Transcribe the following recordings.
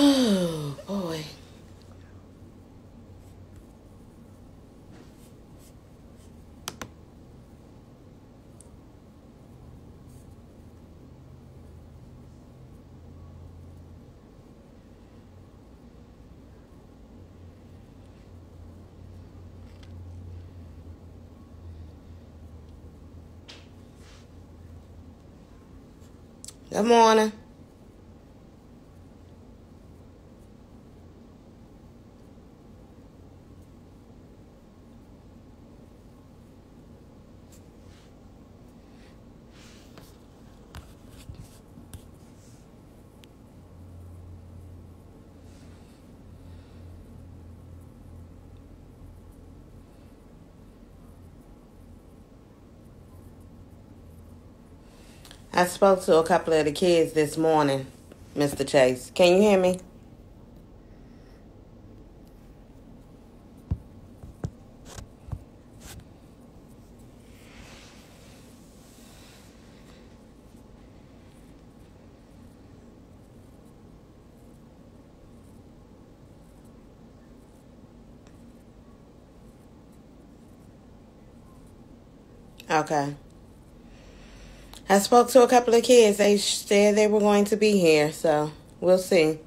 Oh, boy. Good morning. I spoke to a couple of the kids this morning, Mr. Chase. Can you hear me? Okay. I spoke to a couple of kids. They said they were going to be here, so we'll see.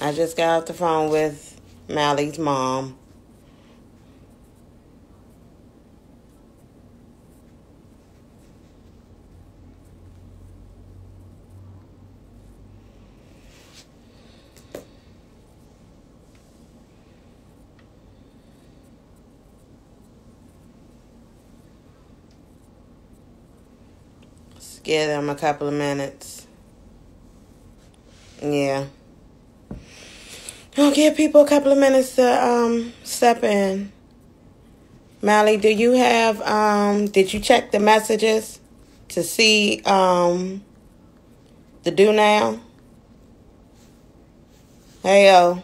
I just got off the phone with Mally's mom. Give them a couple of minutes. Yeah. I'll give people a couple of minutes to step in. Mally, do you have did you check the messages to see the do now? Heyo.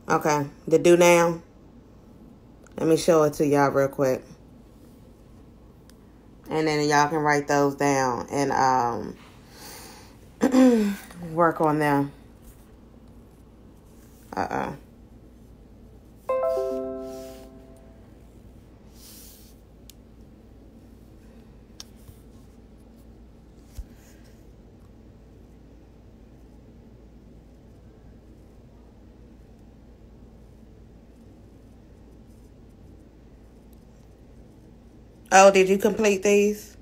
Okay, the do now. Let me show it to y'all real quick. And then y'all can write those down and work on them. Oh, did you complete these?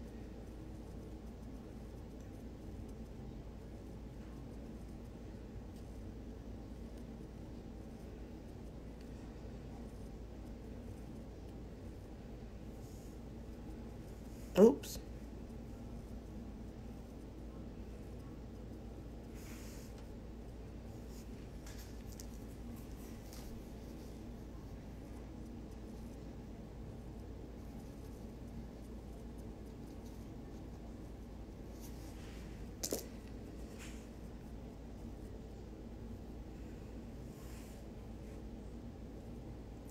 Oops.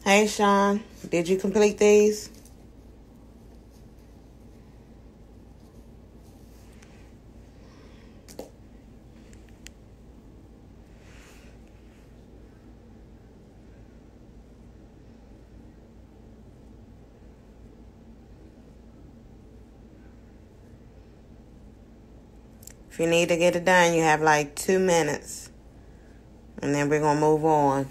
Hey, Sean, did you complete these? If you need to get it done, you have like 2 minutes. And then we're going to move on.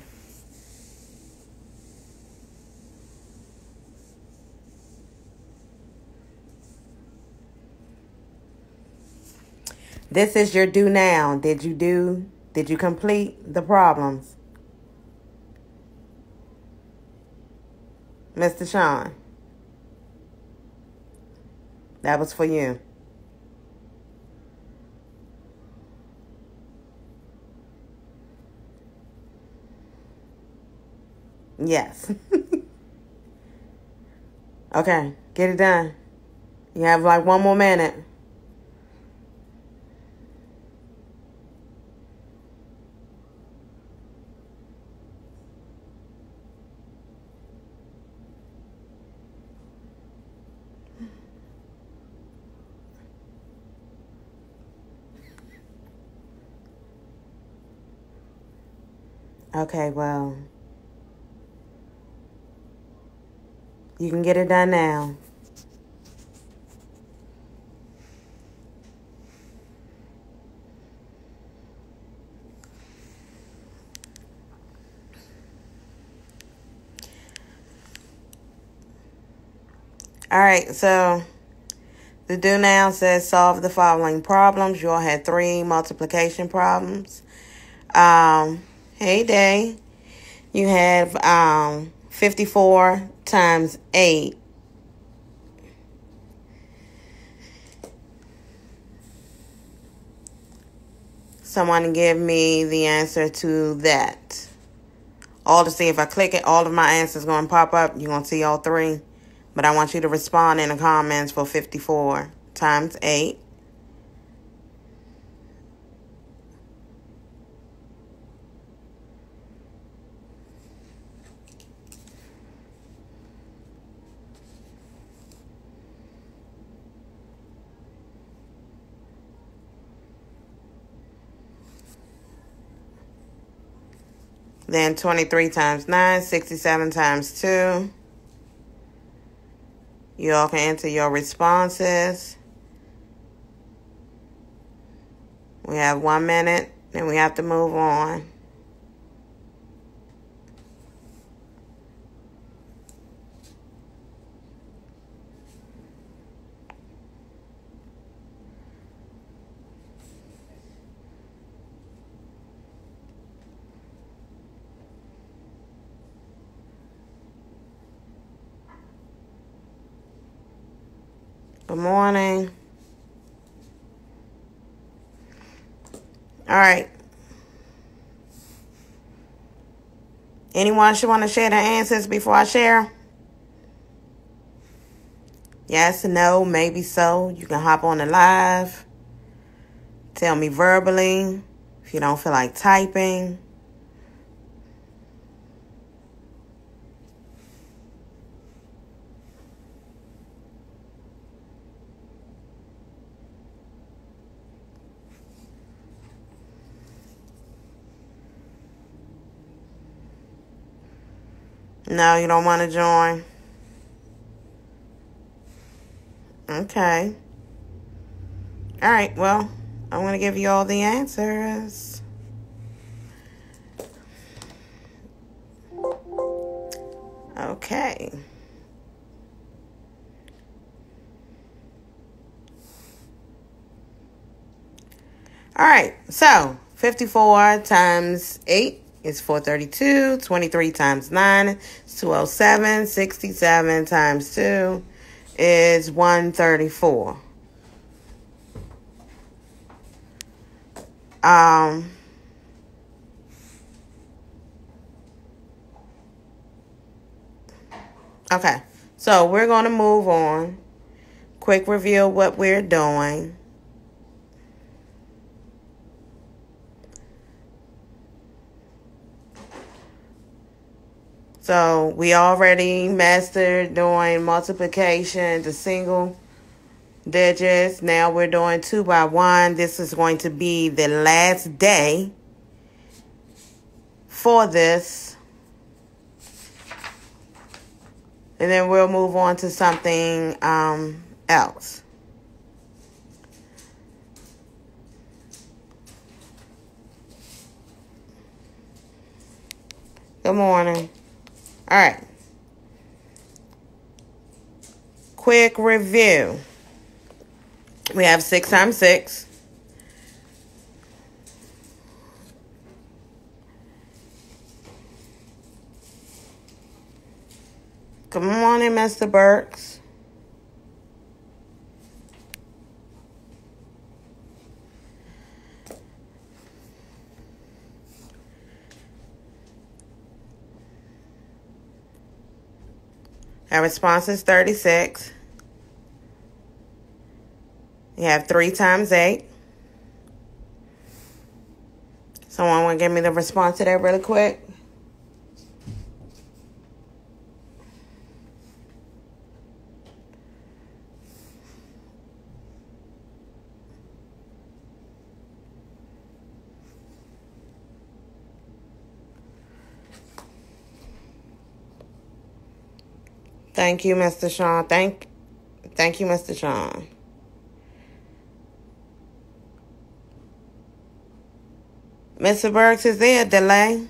This is your do now. Did you complete the problems? Mr. Sean. That was for you. Yes. Okay, get it done. You have like 1 more minute. Okay, well, you can get it done now. All right, so the do now says solve the following problems. You all had 3 multiplication problems. Hey, Day. You have 54 times 8. Someone give me the answer to that. All to see if I click it, all of my answers going to pop up. You're going to see all 3. But I want you to respond in the comments for 54 times 8. Then 23 times 9, 67 times 2. You all can enter your responses. We have 1 minute, then we have to move on. Good morning. All right. Anyone should want to share their answers before I share? Yes, no, maybe so. You can hop on the live. Tell me verbally if you don't feel like typing. No, you don't want to join? Okay. All right, well, I'm going to give you all the answers. Okay. All right, so 54 times 8 is 432. 23 times 9 is 207. 67 times 2 is 134. Okay, so we're going to move on. Quick review of what we're doing. So we already mastered doing multiplication to single digits. Now we're doing 2 by 1. This is going to be the last day for this. And then we'll move on to something else. Good morning. All right. Quick review. We have 6 times 6. Good morning, Mr. Burks. Our response is 36. You have 3 times 8. Someone want to give me the response to that really quick? Thank you, Mr. Sean. Thank you, Mr. Sean. Mr. Burks, is there a delay?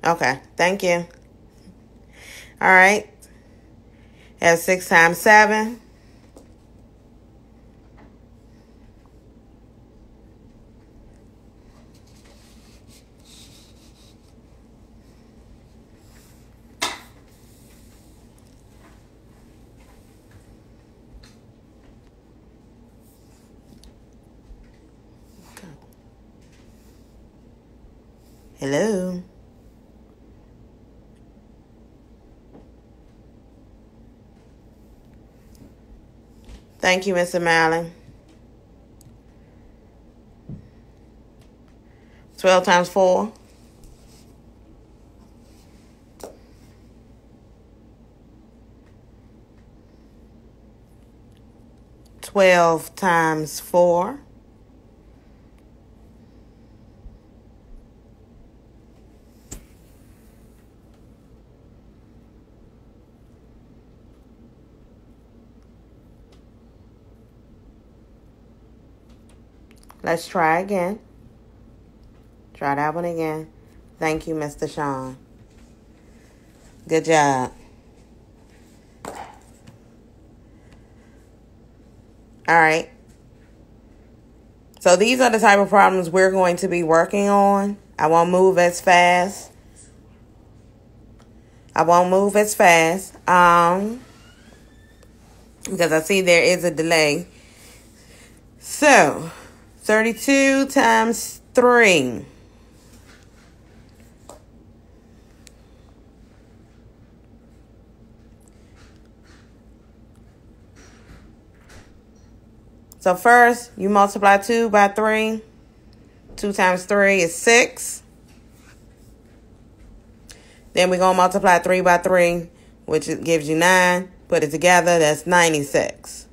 Okay, thank you. All right. Have 6 times 7. Hello. Thank you, Mr. Mallon. 12 times 4. 12 times 4. Let's try again. Try that one again. Thank you, Mr. Sean. Good job. All right. So these are the type of problems we're going to be working on. I won't move as fast. Because I see there is a delay. So 32 times 3. So first, you multiply 2 by 3. 2 times 3 is 6. Then we're going to multiply 3 by 3, which gives you 9. Put it together, that's 96.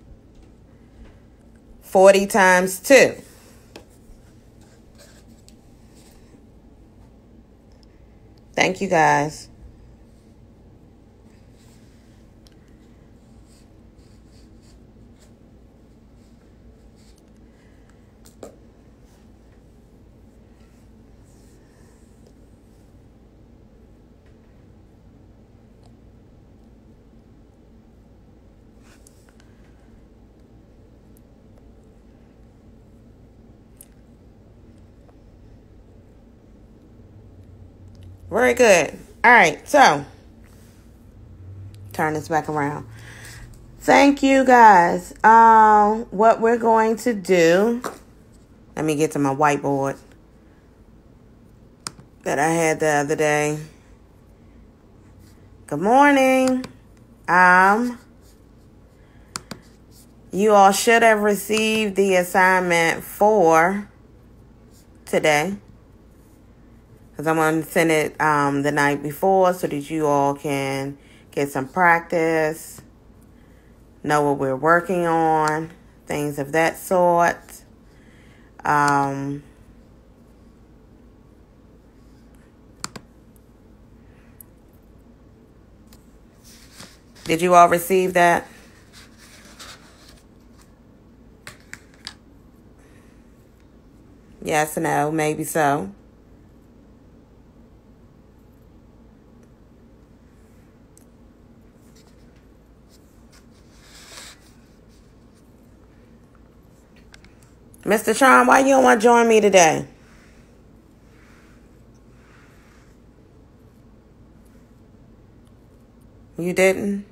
40 times 2. Thank you, guys. Very good. All right, so turn this back around. Thank you, guys. What we're going to do, let me get to my whiteboard that I had the other day. Good morning. You all should have received the assignment for today, because I'm going to send it the night before so that you all can get some practice, know what we're working on, things of that sort. Did you all receive that? Yes, no, maybe so. Mr. Sean, why you don't want to join me today? You didn't?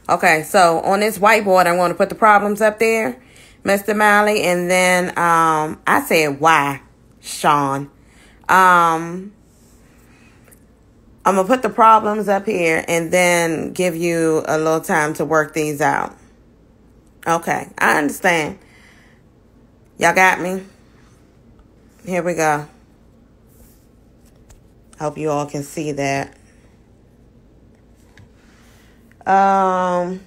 Okay, so on this whiteboard, I'm going to put the problems up there, Mr. Malley, and then I said why, Sean. I'm going to put the problems up here and then give you a little time to work these out. Okay, I understand. Y'all got me? Here we go. Hope you all can see that. So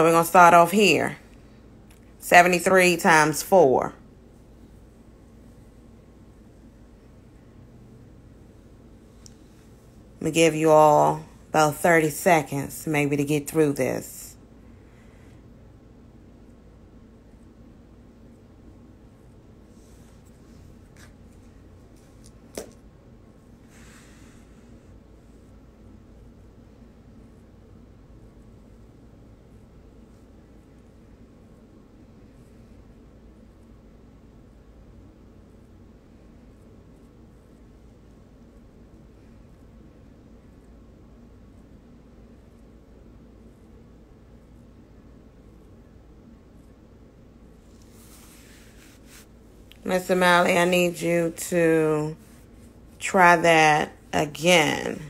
we're going to start off here. 73 times 4. I'm going to give you all about 30 seconds maybe to get through this. Mr. Malley, I need you to try that again.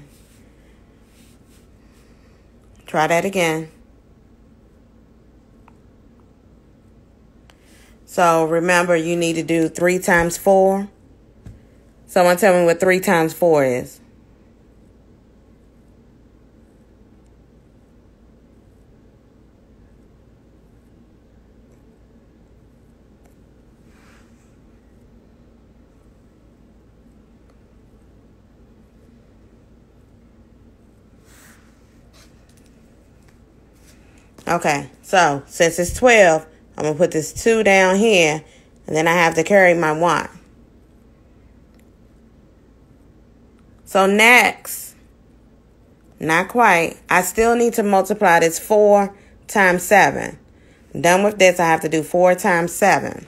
Try that again. So remember, you need to do 3 times 4. Someone tell me what 3 times 4 is. Okay, so since it's 12, I'm going to put this 2 down here, and then I have to carry my 1. So next, not quite, I still need to multiply this 4 times 7. Done with this, I have to do 4 times 7.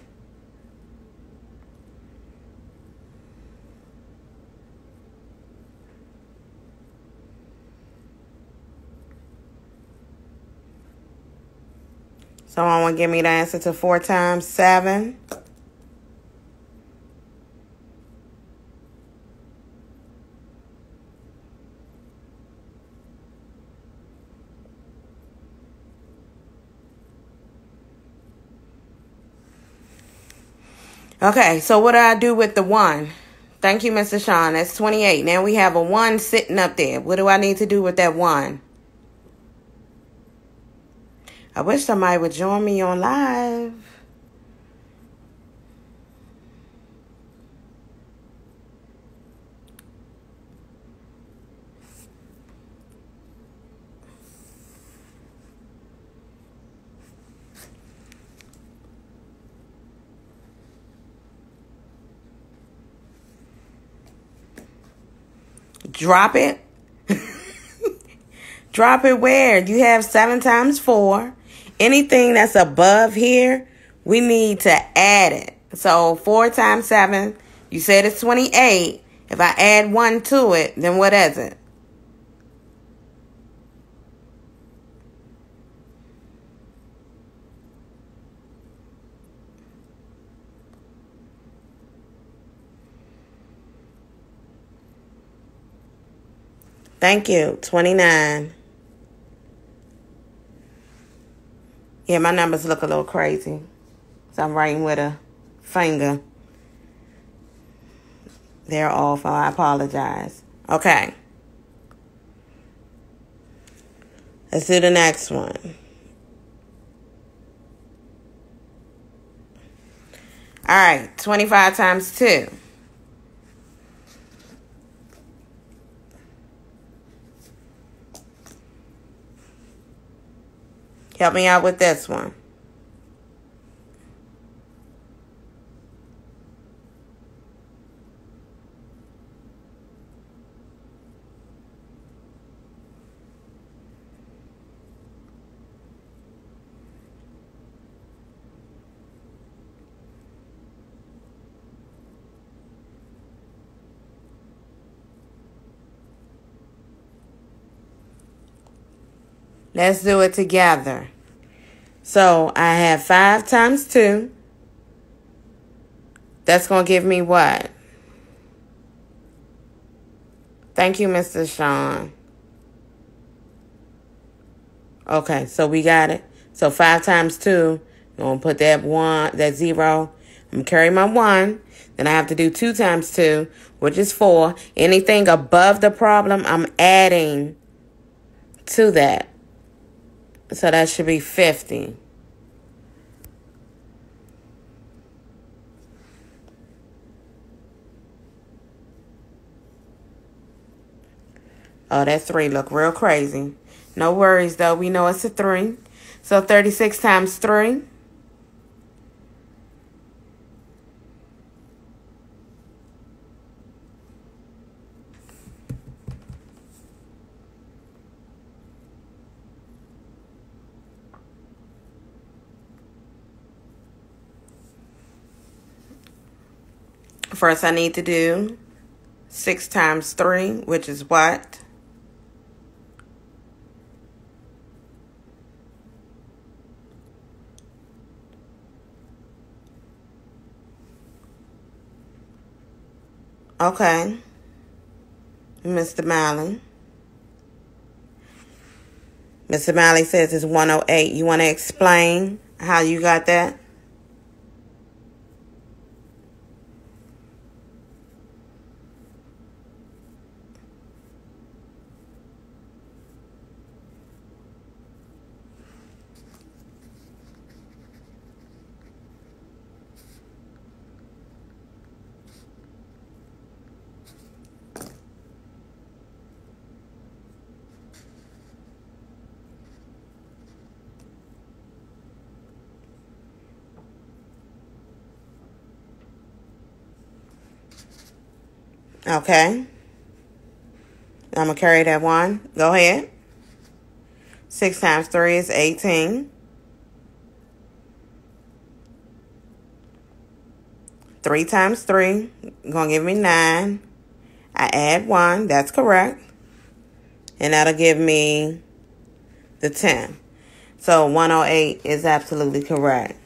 Someone want to give me the answer to 4 times 7? Okay, so what do I do with the 1? Thank you, Mr. Sean. That's 28. Now we have a 1 sitting up there. What do I need to do with that 1? I wish somebody would join me on live. Drop it. Drop it where? You have 7 times 4. Anything that's above here, we need to add it. So 4 times 7, you said it's 28. If I add 1 to it, then what is it? Thank you. 29. Yeah, my numbers look a little crazy. So I'm writing with a finger. They're off. I apologize. Okay. Let's do the next one. All right. 25 times 2. Help me out with this one. Let's do it together. So I have 5 times 2. That's going to give me what? Thank you, Mr. Sean. Okay, so we got it. So 5 times 2, I'm going to put that 0. I'm going to carry my 1. Then I have to do 2 times 2, which is 4. Anything above the problem, I'm adding to that. So that should be 50. Oh, that 3 look real crazy. No worries, though. We know it's a 3. So 36 times 3. First, I need to do 6 times 3, which is what? Okay. Mr. Malley. Mr. Malley says it's 108. You want to explain how you got that? Okay. I'm going to carry that 1. Go ahead. 6 times 3 is 18. 3 times 3 going to give me 9. I add 1. That's correct. And that'll give me the 10. So 108 is absolutely correct.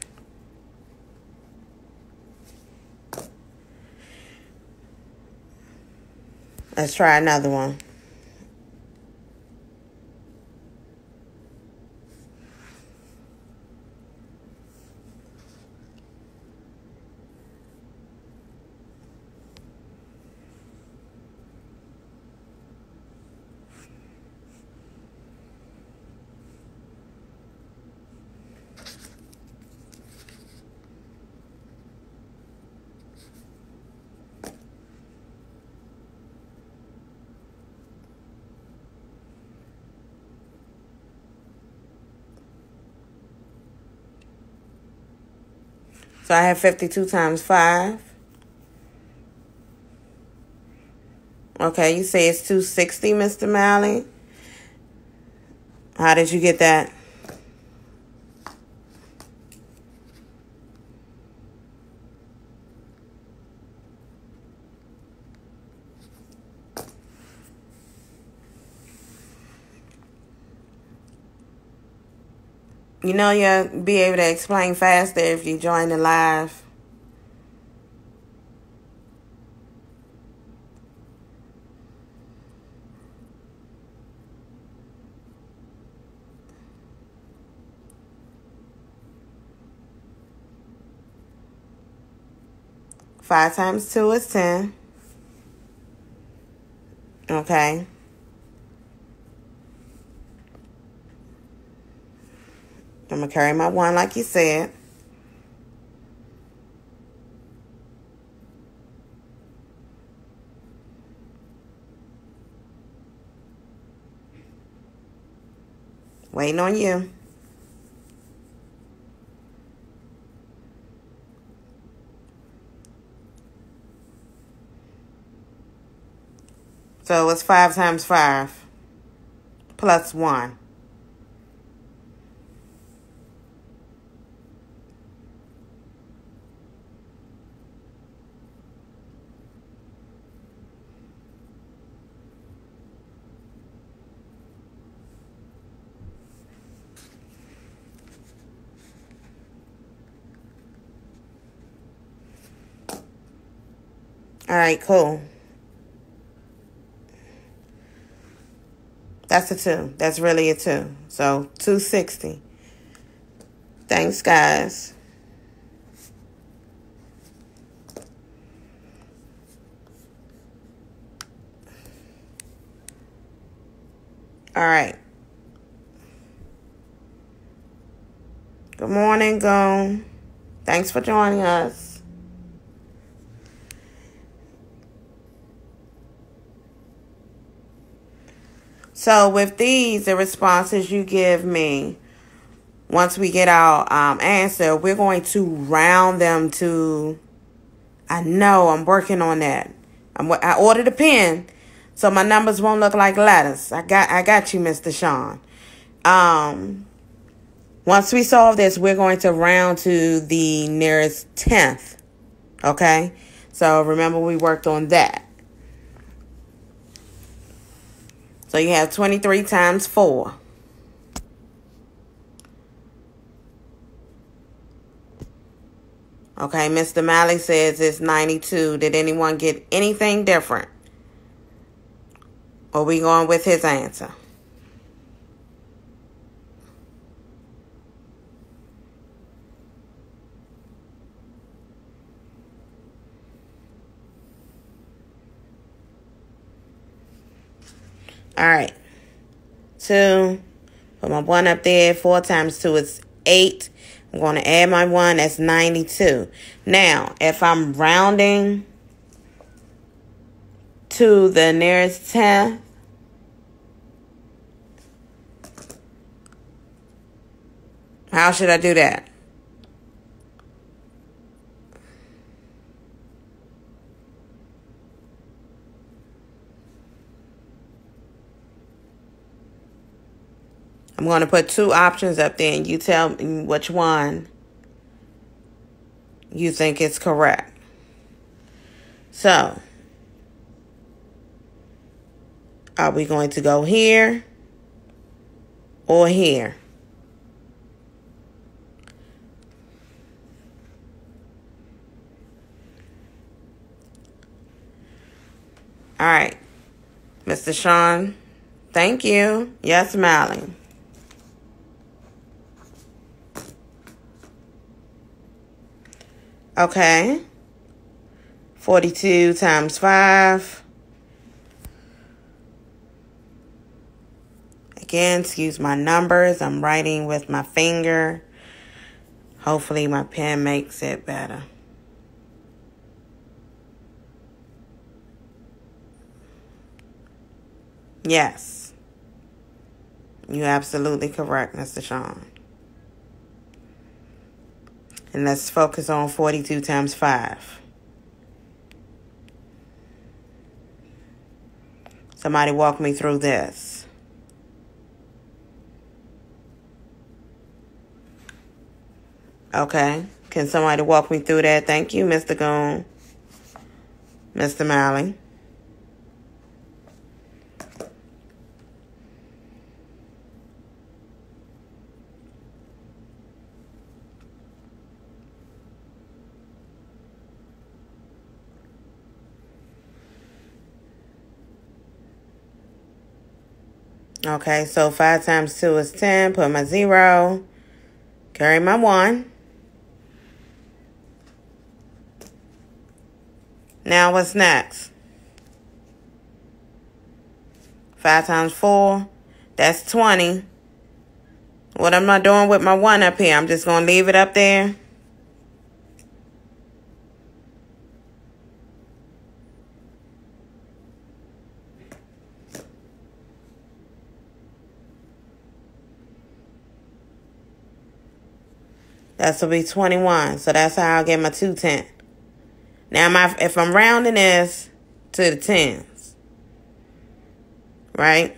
Let's try another one. So I have 52 times 5. Okay, you say it's 260, Mr. Malley. How did you get that? You know you'll be able to explain faster if you join the live. Five times 2 is 10. Okay. I'm going to carry my 1 like you said. Waiting on you. So it's 5 times 5 plus 1. right, cool. That's a 2. That's really a 2. So 260. Thanks, guys. All right. Good morning, Goon. Thanks for joining us. So with these, the responses you give me, once we get our answer, we're going to round them to, I know I'm working on that. I ordered a pen, so my numbers won't look like letters. I got you, Mr. Sean. Once we solve this, we're going to round to the nearest 10th. Okay? So remember, we worked on that. So you have 23 times 4. Okay, Mr. Malley says it's 92. Did anyone get anything different? Or are we going with his answer? All right. 2. Put my 1 up there. 4 times 2 is 8. I'm going to add my 1. That's 92. Now, if I'm rounding to the nearest 10th, how should I do that? I'm going to put 2 options up there, and you tell me which one you think is correct. So, are we going to go here or here? All right. Mr. Sean, thank you. Yes, Mally. Okay. 42 times 5. Again, excuse my numbers. I'm writing with my finger. Hopefully my pen makes it better. Yes. You're absolutely correct, Mr. Sean. And let's focus on 42 times 5. Somebody walk me through this. Okay. Can somebody walk me through that? Thank you, Mr. Goon. Mr. Malley. Okay, so 5 times 2 is 10. Put my 0. Carry my 1. Now what's next? 5 times 4. That's 20. What am I doing with my 1 up here? I'm just going to leave it up there. That will be 21. So that's how I'll get my 210. Now, if I'm rounding this to the tens, right?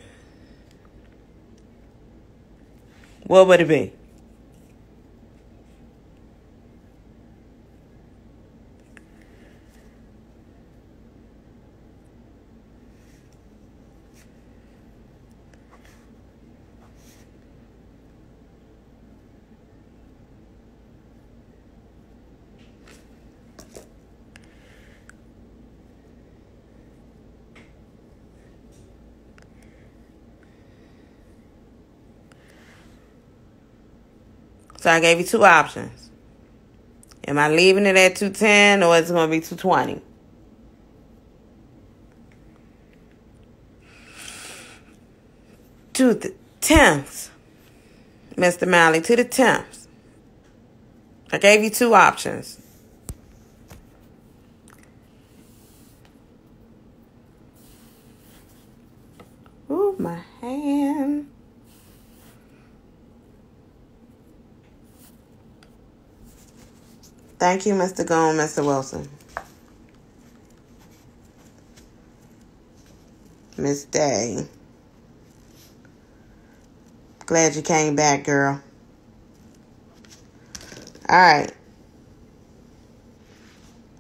What would it be? So I gave you two options. Am I leaving it at 210 or is it going to be 220? To the 10th, Mr. Malley, to the 10th. I gave you two options. Ooh, my hand. Thank you, Mr. Gone, Mr. Wilson. Miss Day. Glad you came back, girl. All right.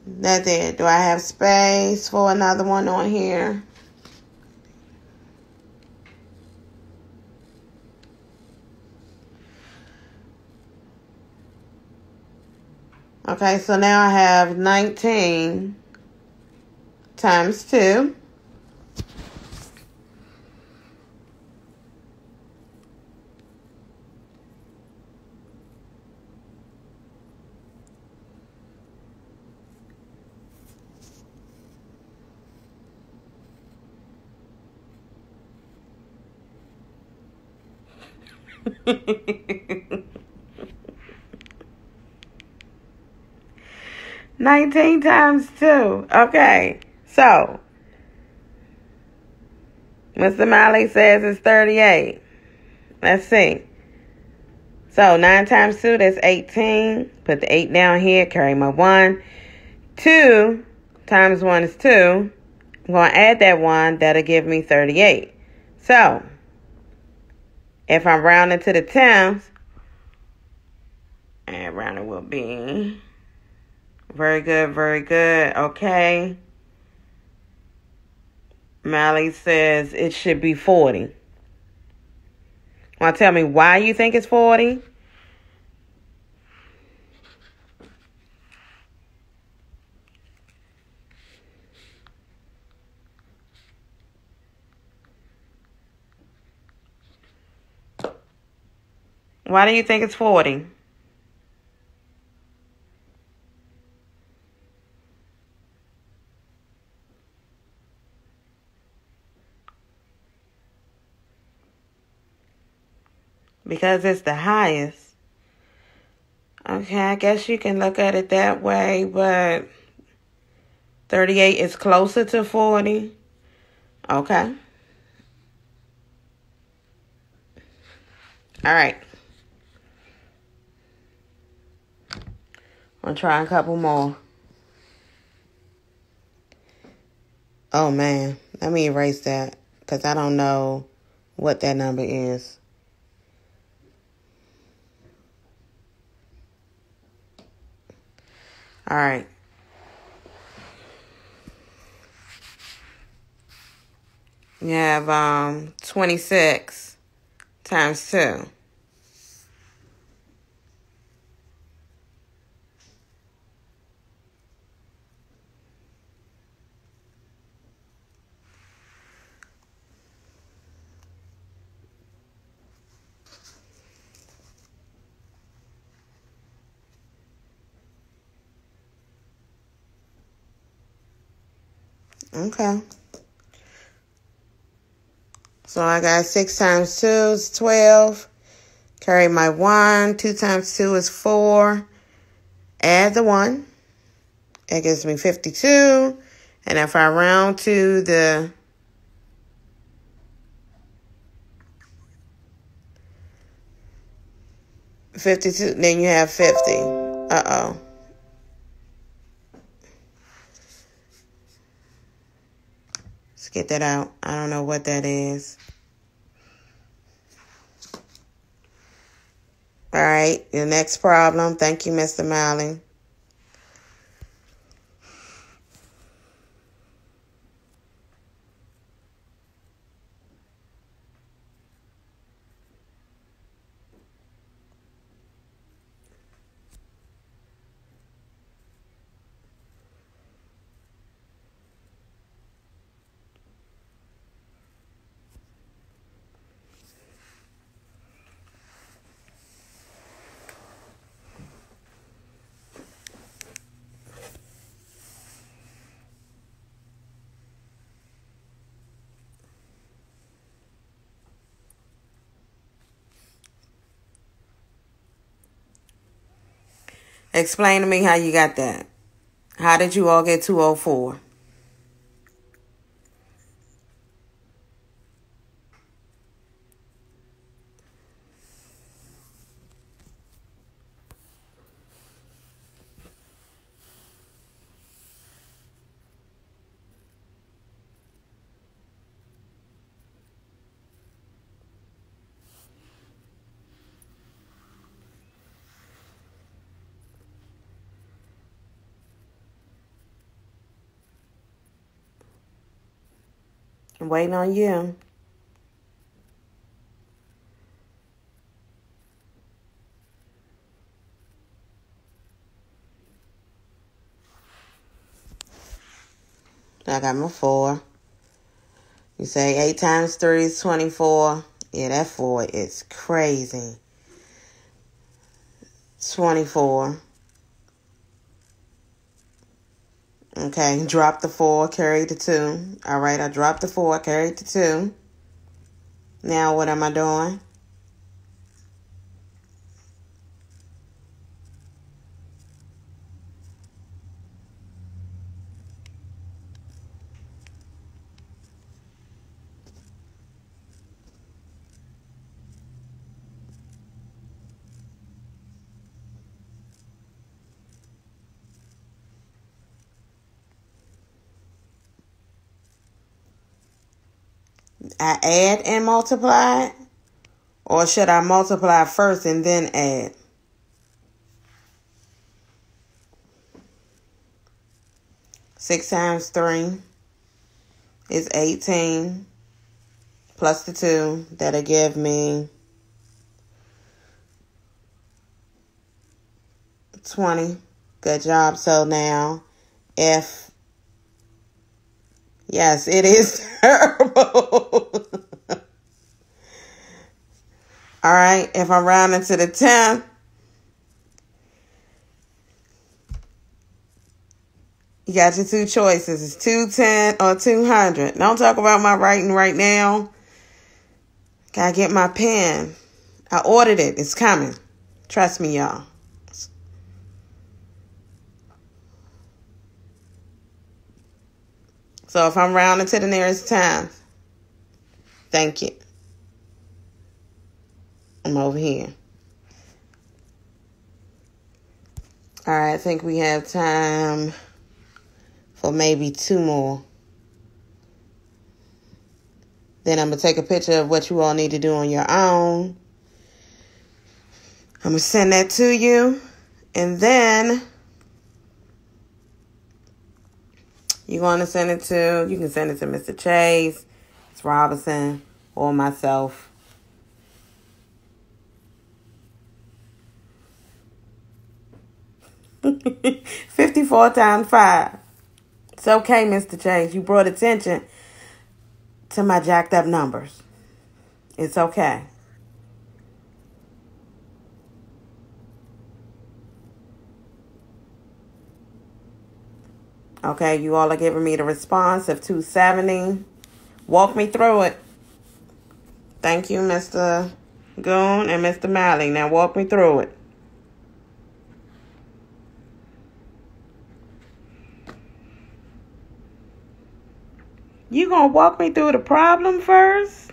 That's it. Do I have space for another one on here? Okay, so now I have 19 times 2. $19 times 2. Okay, so Mr. Malley says it's 38. Let's see. So 9 times 2, that's 18. Put the 8 down here, carry my 1. 2 times 1 is 2. I'm going to add that 1. That'll give me 38. So if I'm rounding to the 10th, and rounding will be very good, very good. Okay. Malley says it should be 40. Want to tell me why you think it's 40? Why do you think it's 40? Because it's the highest. Okay, I guess you can look at it that way, but 38 is closer to 40. Okay. All right. I'm going to try a couple more. Oh, man. Let me erase that because I don't know what that number is. All right. You have 26 times 2. Okay. So I got 6 times 2 is 12. Carry my 1. 2 times 2 is 4. Add the 1. That gives me 52. And if I round to the $52, then you have 50. Uh-oh. Let's get that out. I don't know what that is. All right, the next problem. Thank you, Mr. Malley. Explain to me how you got that. How did you all get 204? I'm waiting on you. I got my 4. You say 8 times 3 is 24. Yeah, that 4 is crazy. 24. Okay, drop the 4, carry the 2. All right, I dropped the 4, carried the 2. Now what am I doing? I add and multiply? Or should I multiply first and then add? Six times 3 is 18. Plus the 2. That'll give me 20. Good job. So now, if... Yes, it is terrible. All right, if I'm rounding to the 10th, you got your 2 choices. It's 210 or 200. Don't talk about my writing right now. Gotta get my pen. I ordered it. It's coming. Trust me, y'all. So if I'm rounding to the nearest 10th, thank you. I'm over here. All right, I think we have time for maybe 2 more. Then I'm going to take a picture of what you all need to do on your own. I'm going to send that to you. And then you're going to send it to, you can send it to Mr. Chase, Ms. Robinson, or myself. 54 times 5. It's okay, Mr. Chase. You brought attention to my jacked up numbers. It's okay. Okay, you all are giving me the response of 270. Walk me through it. Thank you, Mr. Goon and Mr. Malley. Now walk me through it. You gonna walk me through the problem first?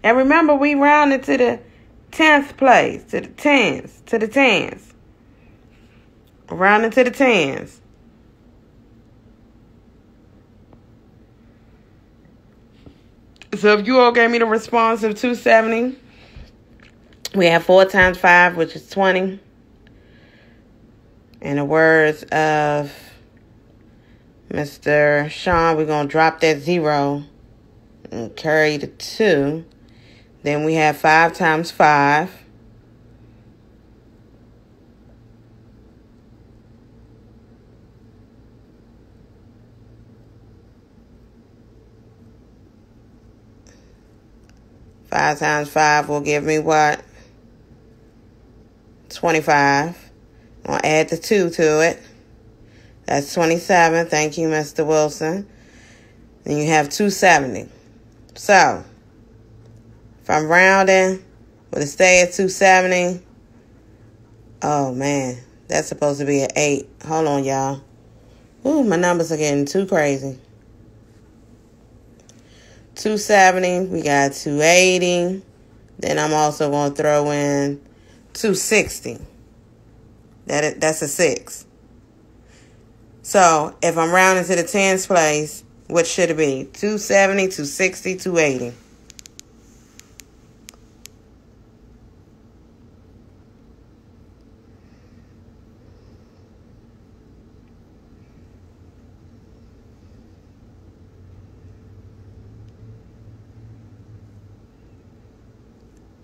And remember, we rounded to the 10th place, to the 10s. Rounding to the 10s. So if you all gave me the response of 270, we have 4 times 5, which is 20. In the words of Mr. Sean, we're going to drop that 0 and carry the 2. Then we have 5 times 5. Five times 5 will give me what? 25. I'll add the 2 to it. That's 27. Thank you, Mr. Wilson. Then you have 270. So, if I'm rounding Will it stay at 270? Oh, man. That's supposed to be an 8. Hold on, y'all. Ooh, my numbers are getting too crazy. 270. We got 280. Then I'm also going to throw in 260. That's a 6. So, if I'm rounding to the tens place, what should it be? 270, 260, 280.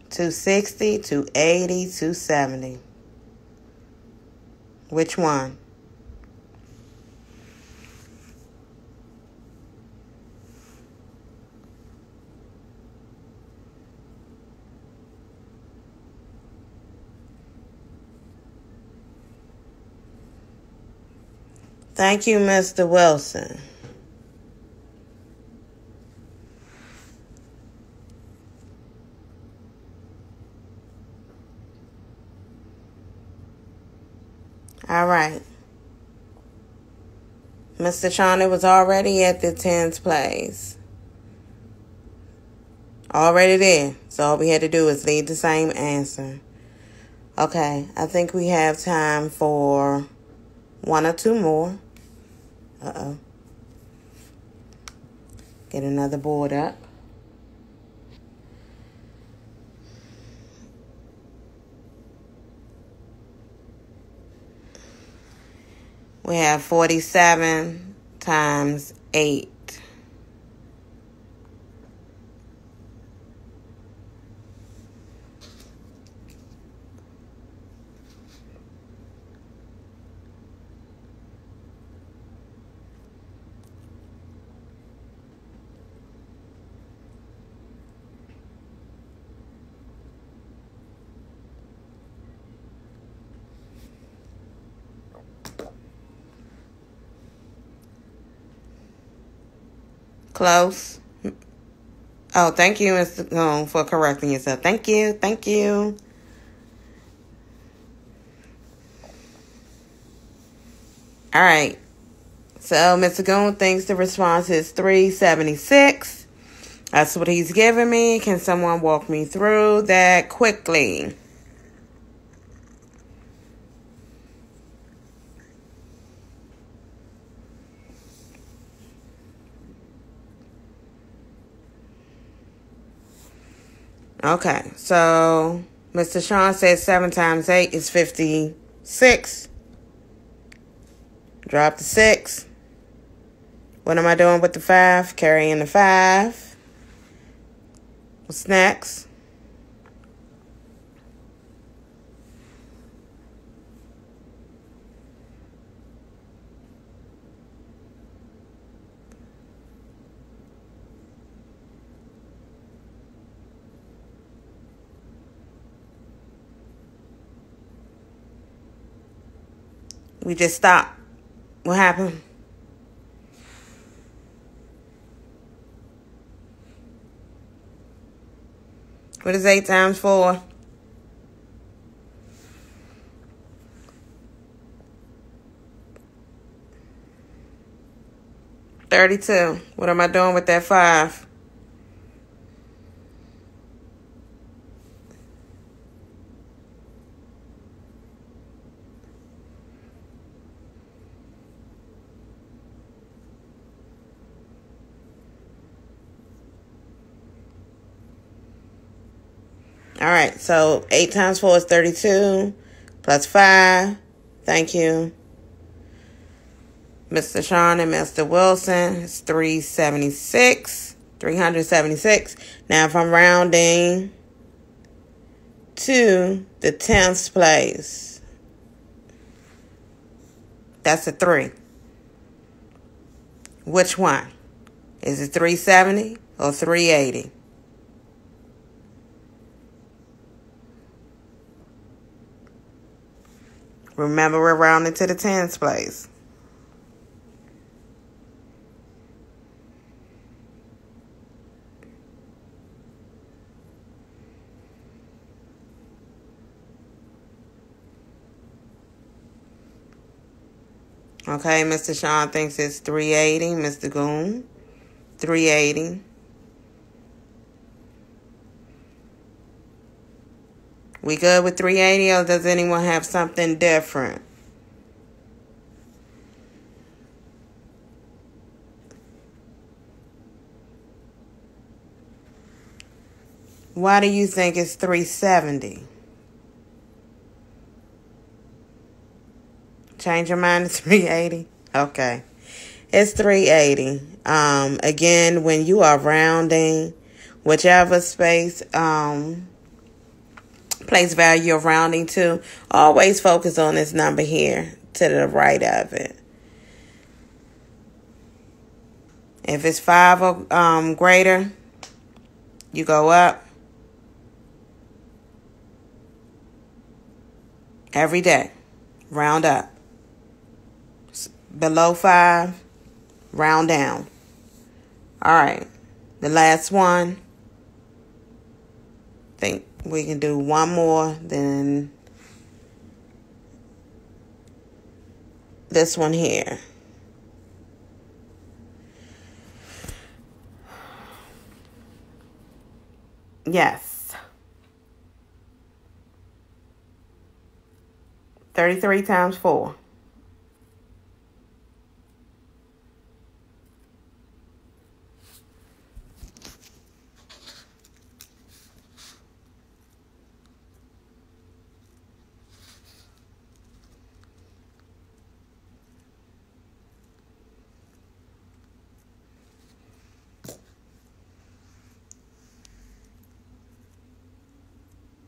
$260, $280, $270. Which one? Thank you, Mr. Wilson. All right. Mr. Shawnee was already at the tens place. Already there. So all we had to do is leave the same answer. Okay, I think we have time for 1 or 2 more. Uh-oh. Get another board up. We have 47 times 8. Close. Oh, thank you, Mr. Goon, for correcting yourself. Thank you. Thank you. All right. So, Mr. Goon thinks the response is 376. That's what he's giving me. Can someone walk me through that quickly? Okay, so Mr. Sean says 7 times 8 is 56. Drop the 6. What am I doing with the 5? Carrying the 5. What's next? We just stopped. What happened? What is 8 times 4? 32. What am I doing with that 5? All right, so 8 times 4 is 32, plus 5. Thank you, Mr. Sean and Mr. Wilson. It's 376. Now, if I'm rounding to the 10th place, that's a 3. Which one? Is it 370 or 380? Remember, we're rounding to the tens place. Okay, Mr. Sean thinks it's 380. Mr. Goon, 380. We good with 380, or does anyone have something different? Why do you think it's 370? Change your mind to 380? Okay. It's 380. Again, when you are rounding, whichever space place value you're rounding to, always focus on this number here to the right of it. If it's 5 or greater, you go up every day. Round up. Below 5, round down. All right. The last one. Think we can do one more than this one here. Yes. 33 times 4.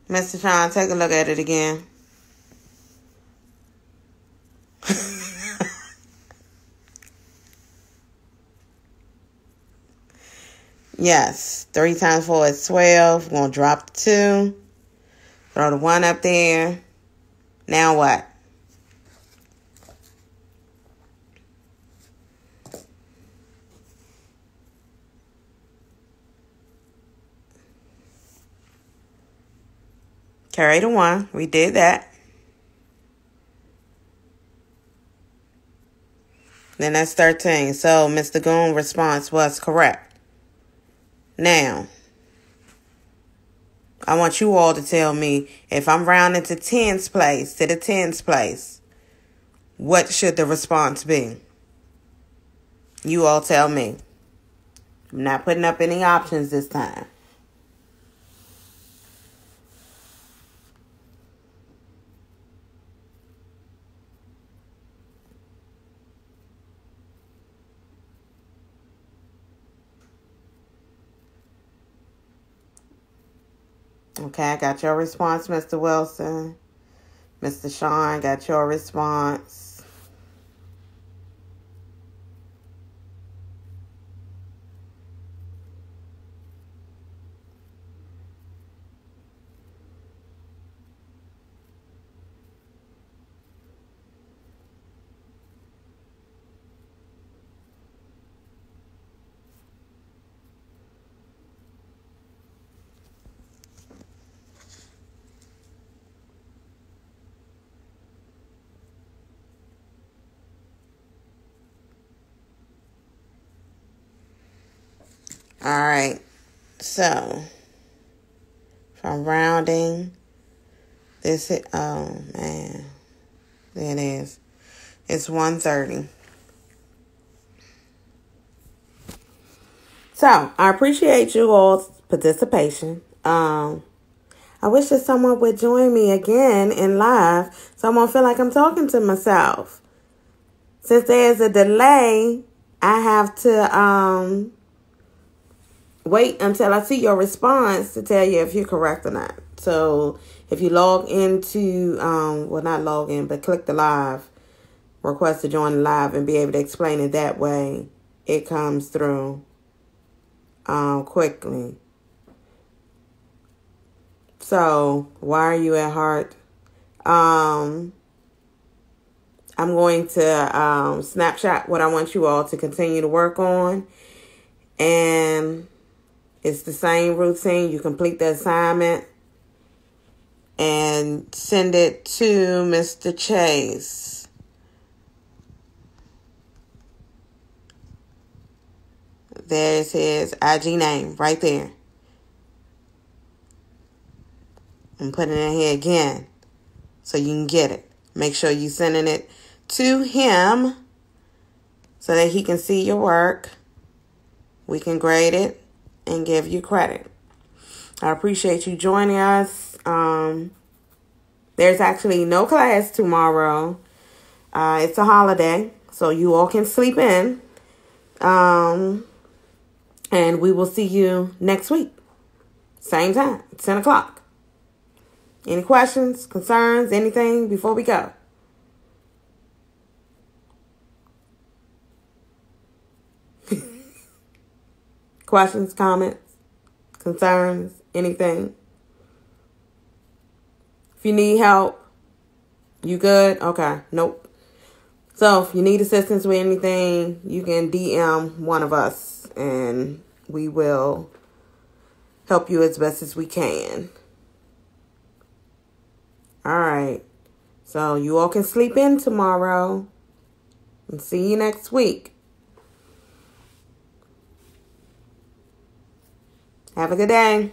Mr. Sean, take a look at it again. Yes, 3 times 4 is 12. We're going to drop the 2. Throw the 1 up there. Now what? Carry the 1. We did that. Then that's 13. So Mr. Goon response was correct. Now, I want you all to tell me, if I'm rounding to tens place, to the tens place, what should the response be? You all tell me. I'm not putting up any options this time. Okay, I got your response, Mr. Wilson. Mr. Sean, got your response. All right, so from rounding, this is, oh man, there it is. It's 130. So I appreciate you all's participation. I wish that someone would join me again in live so I won't feel like I'm talking to myself. Since there's a delay, I have to wait until I see your response to tell you if you're correct or not. So if you log into, well, not log in, but click the live, request to join the live and be able to explain it that way, it comes through quickly. So why are you at heart? I'm going to snapshot what I want you all to continue to work on. And it's the same routine. You complete the assignment and send it to Mr. Chase. There's his IG name right there. I'm putting it in here again so you can get it. Make sure you're sending it to him so that he can see your work. We can grade it and give you credit. I appreciate you joining us. There's actually no class tomorrow. It's a holiday, so you all can sleep in. And we will see you next week. Same time, 10 o'clock. Any questions, concerns, anything before we go? Questions, comments, concerns, anything? If you need help, you good? Okay, nope. So if you need assistance with anything, you can DM one of us and we will help you as best as we can. All right. So you all can sleep in tomorrow and see you next week. Have a good day.